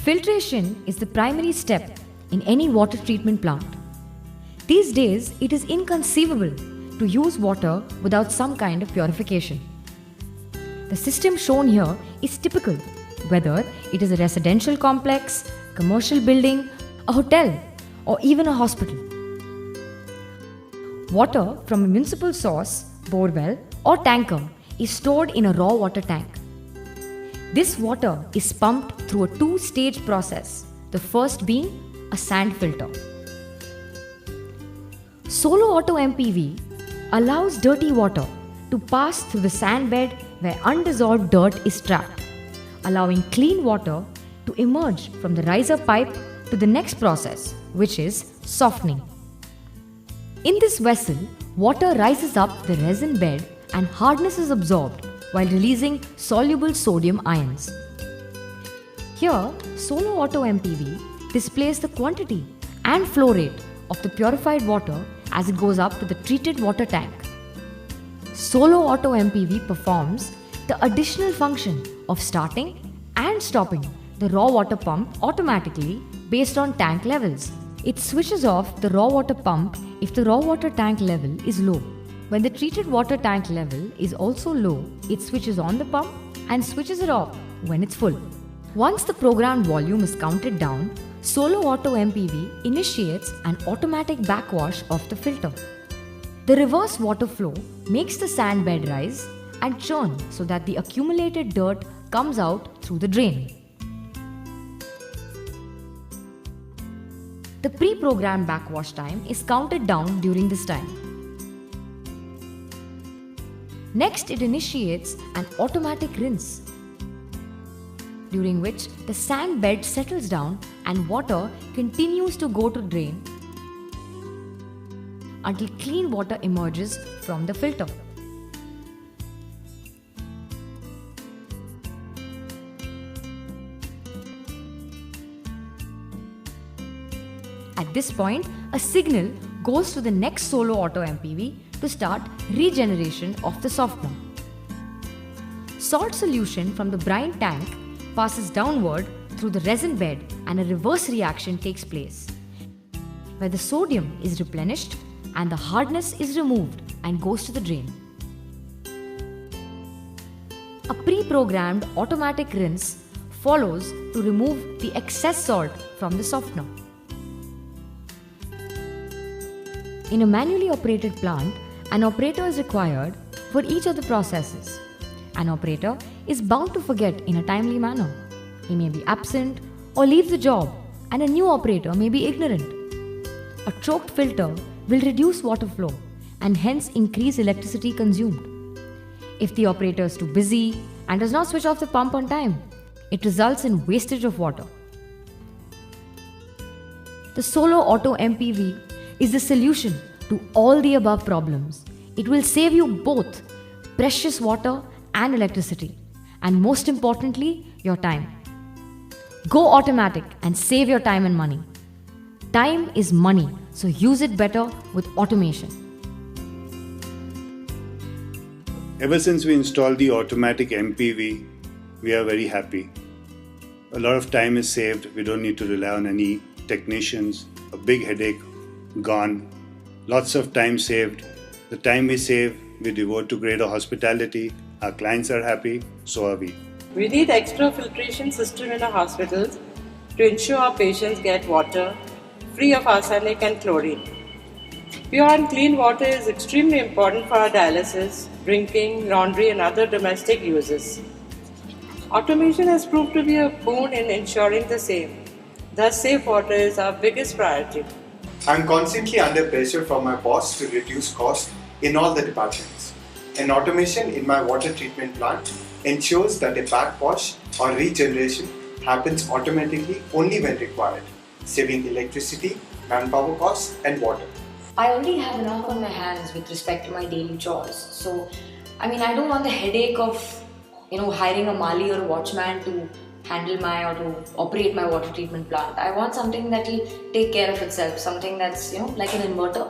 Filtration is the primary step in any water treatment plant. These days, it is inconceivable to use water without some kind of purification. The system shown here is typical, whether it is a residential complex, commercial building, a hotel, or even a hospital. Water from a municipal source, borewell, or tanker is stored in a raw water tank. This water is pumped through a two-stage process, the first being a sand filter. Solo Auto MPV allows dirty water to pass through the sand bed where undissolved dirt is trapped, allowing clean water to emerge from the riser pipe to the next process, which is softening. In this vessel, water rises up the resin bed and hardness is absorbed while releasing soluble sodium ions. Here, Solo Auto MPV displays the quantity and flow rate of the purified water as it goes up to the treated water tank. Solo Auto MPV performs the additional function of starting and stopping the raw water pump automatically based on tank levels. It switches off the raw water pump if the raw water tank level is low. When the treated water tank level is also low, it switches on the pump and switches it off when it's full. Once the programmed volume is counted down, Solo Auto MPV initiates an automatic backwash of the filter. The reverse water flow makes the sand bed rise and churn so that the accumulated dirt comes out through the drain. The pre-programmed backwash time is counted down during this time. Next, it initiates an automatic rinse, during which the sand bed settles down and water continues to go to drain until clean water emerges from the filter. At this point, a signal goes to the next Solo Auto MPV to start regeneration of the softener. Salt solution from the brine tank passes downward through the resin bed and a reverse reaction takes place, where the sodium is replenished and the hardness is removed and goes to the drain. A pre-programmed automatic rinse follows to remove the excess salt from the softener. In a manually operated plant, an operator is required for each of the processes. An operator is bound to forget in a timely manner. He may be absent or leave the job, and a new operator may be ignorant. A choked filter will reduce water flow and hence increase electricity consumed. If the operator is too busy and does not switch off the pump on time, it results in wastage of water. The Solo Auto MPV is the solution to all the above problems. It will save you both precious water and electricity, and most importantly, your time. Go automatic and save your time and money. Time is money, so use it better with automation. Ever since we installed the automatic MPV, we are very happy. A lot of time is saved. We don't need to rely on any technicians. A big headache gone. Lots of time saved. The time we save, we devote to greater hospitality. Our clients are happy, so are we. We need extra filtration system in our hospitals to ensure our patients get water free of arsenic and chlorine. Pure and clean water is extremely important for our dialysis, drinking, laundry and other domestic uses. Automation has proved to be a boon in ensuring the same. Thus, safe water is our biggest priority. I'm constantly under pressure from my boss to reduce costs in all the departments. An automation in my water treatment plant ensures that a backwash or regeneration happens automatically only when required, saving electricity, manpower costs and water. I already have enough on my hands with respect to my daily chores. So, I don't want the headache of, hiring a Mali or a watchman to handle or to operate my water treatment plant. I want something that will take care of itself, something that's, like an inverter.